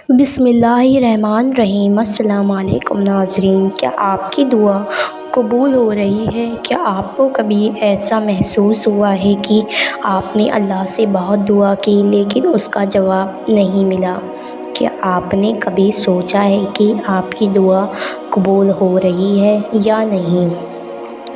बिस्मिल्लाहिर्रहमानिर्रहीम। अस्सलाम वालेकुम नाज़रीन, क्या आपकी दुआ कबूल हो रही है? क्या आपको कभी ऐसा महसूस हुआ है कि आपने अल्लाह से बहुत दुआ की लेकिन उसका जवाब नहीं मिला? क्या आपने कभी सोचा है कि आपकी दुआ कबूल हो रही है या नहीं?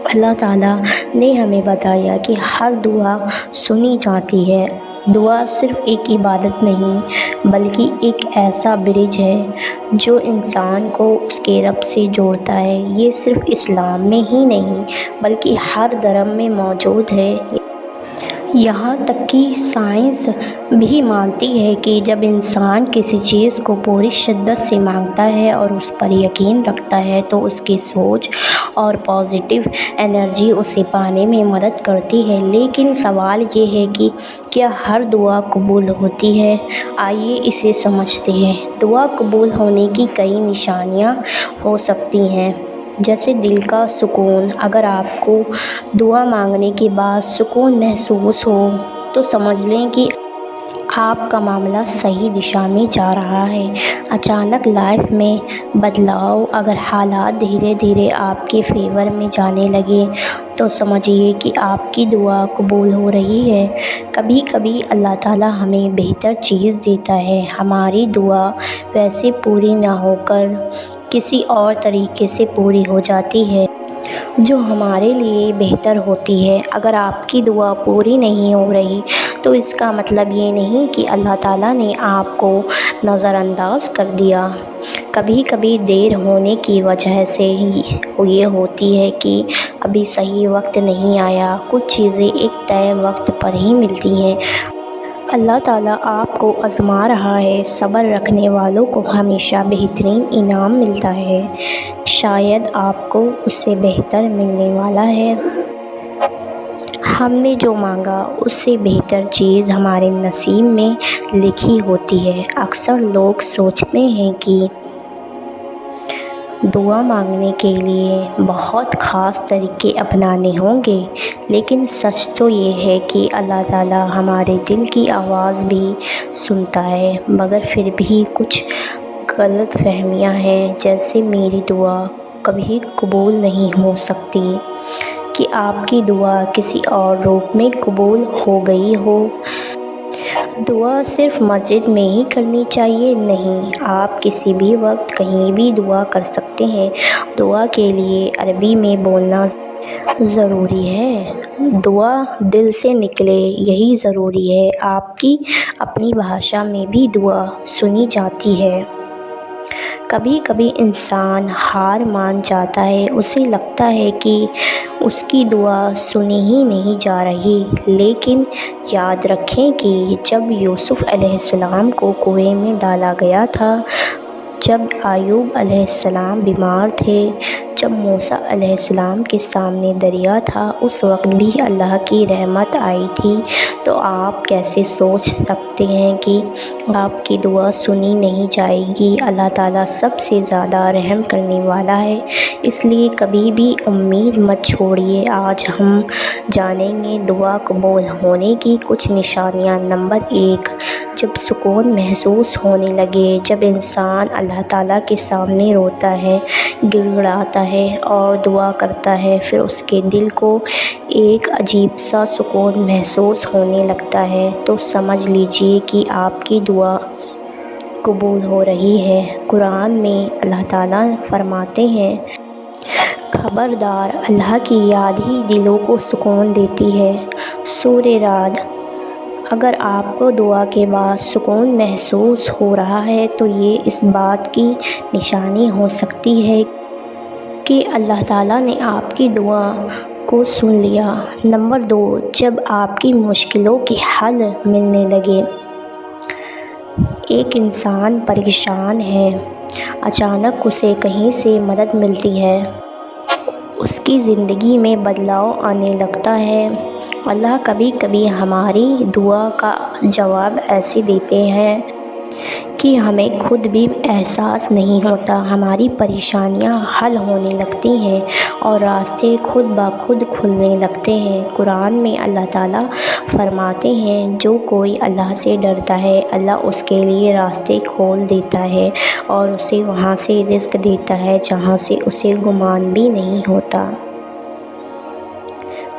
अल्लाह ताला ने हमें बताया कि हर दुआ सुनी जाती है। दुआ सिर्फ़ एक इबादत नहीं बल्कि एक ऐसा ब्रिज है जो इंसान को उसके रब से जोड़ता है। ये सिर्फ़ इस्लाम में ही नहीं बल्कि हर धर्म में मौजूद है। यहाँ तक कि साइंस भी मानती है कि जब इंसान किसी चीज़ को पूरी शिद्दत से मांगता है और उस पर यकीन रखता है तो उसकी सोच और पॉजिटिव एनर्जी उसे पाने में मदद करती है। लेकिन सवाल ये है कि क्या हर दुआ कबूल होती है? आइए इसे समझते हैं। दुआ कबूल होने की कई निशानियाँ हो सकती हैं, जैसे दिल का सुकून। अगर आपको दुआ मांगने के बाद सुकून महसूस हो तो समझ लें कि आपका मामला सही दिशा में जा रहा है। अचानक लाइफ में बदलाव। अगर हालात धीरे धीरे आपके फेवर में जाने लगे तो समझिए कि आपकी दुआ कबूल हो रही है। कभी कभी अल्लाह ताला हमें बेहतर चीज़ देता है। हमारी दुआ वैसे पूरी ना होकर किसी और तरीके से पूरी हो जाती है जो हमारे लिए बेहतर होती है। अगर आपकी दुआ पूरी नहीं हो रही तो इसका मतलब ये नहीं कि अल्लाह ताला ने आपको नज़रअंदाज कर दिया। कभी कभी देर होने की वजह से ये होती है कि अभी सही वक्त नहीं आया। कुछ चीज़ें एक तय वक्त पर ही मिलती हैं। अल्लाह ताला आपको आज़मा रहा है। सब्र रखने वालों को हमेशा बेहतरीन इनाम मिलता है। शायद आपको उससे बेहतर मिलने वाला है। हमने जो मांगा उससे बेहतर चीज़ हमारे नसीब में लिखी होती है। अक्सर लोग सोचते हैं कि दुआ मांगने के लिए बहुत ख़ास तरीके अपनाने होंगे, लेकिन सच तो ये है कि अल्लाह ताला हमारे दिल की आवाज़ भी सुनता है। मगर फिर भी कुछ गलत फहमियाँ हैं, जैसे मेरी दुआ कभी कबूल नहीं हो सकती, कि आपकी दुआ किसी और रूप में कबूल हो गई हो। दुआ सिर्फ मस्जिद में ही करनी चाहिए? नहीं, आप किसी भी वक्त कहीं भी दुआ कर सकते हैं। दुआ के लिए अरबी में बोलना ज़रूरी है। दुआ दिल से निकले यही ज़रूरी है। आपकी अपनी भाषा में भी दुआ सुनी जाती है। कभी कभी इंसान हार मान जाता है। उसे लगता है कि उसकी दुआ सुनी ही नहीं जा रही। लेकिन याद रखें कि जब यूसुफ़ अलैहिस्सलाम को कुएं में डाला गया था, जब आयूब अलैहिस्सलाम बीमार थे, जब मूसा अलैहिस्सलाम के सामने दरिया था, उस वक्त भी अल्लाह की रहमत आई थी। तो आप कैसे सोच सकते हैं कि आपकी दुआ सुनी नहीं जाएगी? अल्लाह ताला सबसे ज़्यादा रहम करने वाला है, इसलिए कभी भी उम्मीद मत छोड़िए। आज हम जानेंगे दुआ कबूल होने की कुछ निशानियाँ। नंबर 1, जब सुकून महसूस होने लगे। जब इंसान अल्लाह ताला के सामने रोता है, गिड़गिड़ाता है और दुआ करता है, फिर उसके दिल को एक अजीब सा सुकून महसूस होने लगता है, तो समझ लीजिए कि आपकी दुआ कबूल हो रही है। कुरान में अल्लाह ताला फरमाते हैं, खबरदार, अल्लाह की याद ही दिलों को सुकून देती है। सूरह राद। अगर आपको दुआ के बाद सुकून महसूस हो रहा है तो ये इस बात की निशानी हो सकती है कि अल्लाह ताला ने आपकी दुआ को सुन लिया। नंबर 2, जब आपकी मुश्किलों के हल मिलने लगे। एक इंसान परेशान है, अचानक उसे कहीं से मदद मिलती है, उसकी ज़िंदगी में बदलाव आने लगता है। अल्लाह कभी कभी हमारी दुआ का जवाब ऐसे देते हैं کہ ہمیں خود بھی احساس نہیں ہوتا، ہماری پریشانیاں حل ہونے لگتی ہیں اور راستے خود بخود کھلنے لگتے ہیں۔ قرآن میں اللہ تعالیٰ فرماتے ہیں، جو کوئی اللہ سے ڈرتا ہے، اللہ اس کے لیے راستے کھول دیتا ہے اور اسے وہاں سے رزق دیتا ہے جہاں سے اسے گمان بھی نہیں ہوتا۔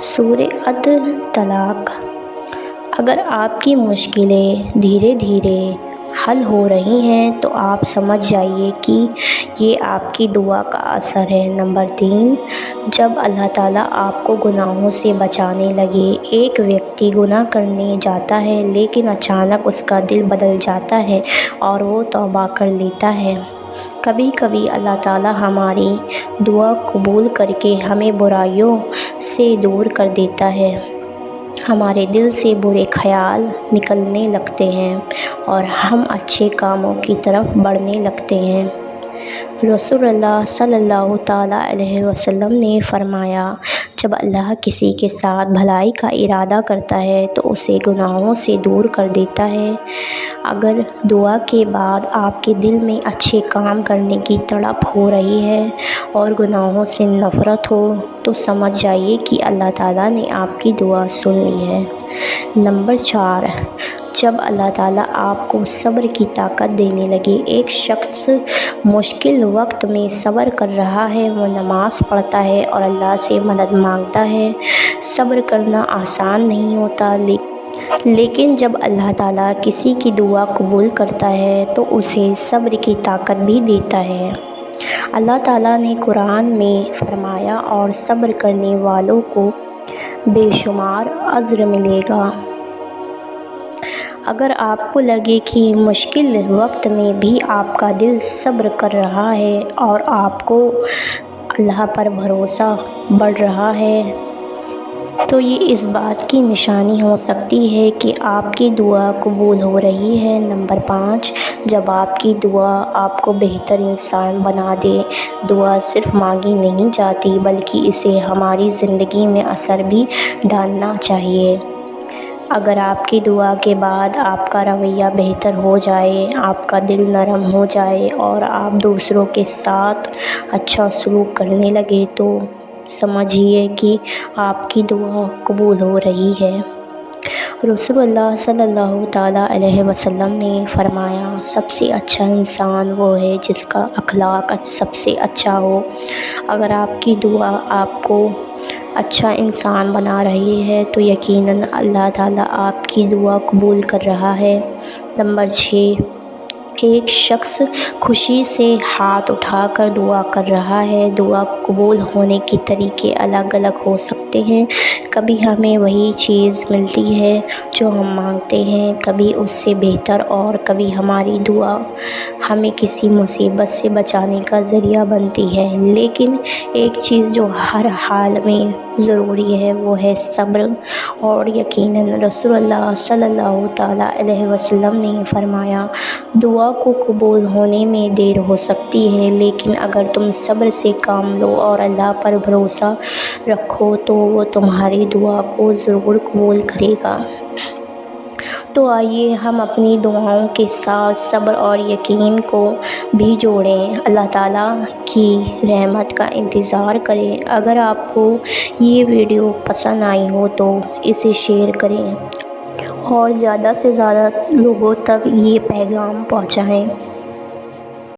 سورہ الطلاق۔ اگر آپ کی مشکلیں دھیرے دھیرے حل ہو رہی ہیں تو آپ سمجھ جائیے کہ یہ آپ کی دعا کا اثر ہے۔ نمبر 3، جب اللہ تعالیٰ آپ کو گناہوں سے بچانے لگے۔ ایک ویکتی گناہ کرنے جاتا ہے لیکن اچانک اس کا دل بدل جاتا ہے اور وہ توبہ کر لیتا ہے۔ کبھی کبھی اللہ تعالیٰ ہماری دعا قبول کر کے ہمیں برائیوں سے دور کر دیتا ہے، ہمارے دل سے برے خیال نکلنے لگتے ہیں اور ہم اچھے کاموں کی طرف بڑھنے لگتے ہیں۔ رسول اللہ صلی اللہ تعالیٰ علیہ وسلم نے فرمایا، جب اللہ کسی کے ساتھ بھلائی کا ارادہ کرتا ہے تو اسے گناہوں سے دور کر دیتا ہے۔ اگر دعا کے بعد آپ کے دل میں اچھے کام کرنے کی تڑپ ہو رہی ہے اور گناہوں سے نفرت ہو تو سمجھ جائیے کہ اللہ تعالیٰ نے آپ کی دعا سن لی ہے۔ نمبر 4، جب اللہ تعالیٰ آپ کو صبر کی طاقت دینے لگے۔ ایک شخص مشکل وقت میں صبر کر رہا ہے، وہ نماز پڑھتا ہے اور اللہ سے مدد مانگتا ہے۔ صبر کرنا آسان نہیں ہوتا، لیکن جب اللہ تعالیٰ کسی کی دعا قبول کرتا ہے تو اسے صبر کی طاقت بھی دیتا ہے۔ اللہ تعالیٰ نے قرآن میں فرمایا، اور صبر کرنے والوں کو بے شمار اجر ملے گا۔ اگر آپ کو لگے کہ مشکل وقت میں بھی آپ کا دل صبر کر رہا ہے اور آپ کو اللہ پر بھروسہ بڑھ رہا ہے تو یہ اس بات کی نشانی ہو سکتی ہے کہ آپ کی دعا قبول ہو رہی ہے۔ نمبر 5، جب آپ کی دعا آپ کو بہتر انسان بنا دے۔ دعا صرف مانگی نہیں جاتی بلکہ اسے ہماری زندگی میں اثر بھی ڈالنا چاہیے۔ اگر آپ کی دعا کے بعد آپ کا رویہ بہتر ہو جائے، آپ کا دل نرم ہو جائے اور آپ دوسروں کے ساتھ اچھا سلوک کرنے لگے تو سمجھیے کہ آپ کی دعا قبول ہو رہی ہے۔ رسول اللہ صلی اللہ تعالیٰ علیہ وسلم نے فرمایا، سب سے اچھا انسان وہ ہے جس کا اخلاق سب سے اچھا ہو۔ اگر آپ کی دعا آپ کو اچھا انسان بنا رہی ہے تو یقیناً اللہ تعالیٰ آپ کی دعا قبول کر رہا ہے۔ نمبر 6، ایک شخص خوشی سے ہاتھ اٹھا کر دعا کر رہا ہے۔ دعا قبول ہونے کے طریقے الگ الگ ہو سکتے ہیں۔ کبھی ہمیں وہی چیز ملتی ہے جو ہم مانگتے ہیں، کبھی اس سے بہتر، اور کبھی ہماری دعا ہمیں کسی مصیبت سے بچانے کا ذریعہ بنتی ہے۔ لیکن ایک چیز جو ہر حال میں ضروری ہے وہ ہے صبر، اور یقیناً رسول اللہ صلی اللہ تعالیٰ علیہ وسلم نے فرمایا، دعا کو قبول ہونے میں دیر ہو سکتی ہے لیکن اگر تم صبر سے کام لو اور اللہ پر بھروسہ رکھو تو وہ تمہاری دعا کو ضرور قبول کرے گا۔ تو آئیے ہم اپنی دعاؤں کے ساتھ صبر اور یقین کو بھی جوڑیں، اللہ تعالیٰ کی رحمت کا انتظار کریں۔ اگر آپ کو یہ ویڈیو پسند آئی ہو تو اسے شیئر کریں اور زیادہ سے زیادہ لوگوں تک یہ پیغام پہنچائیں۔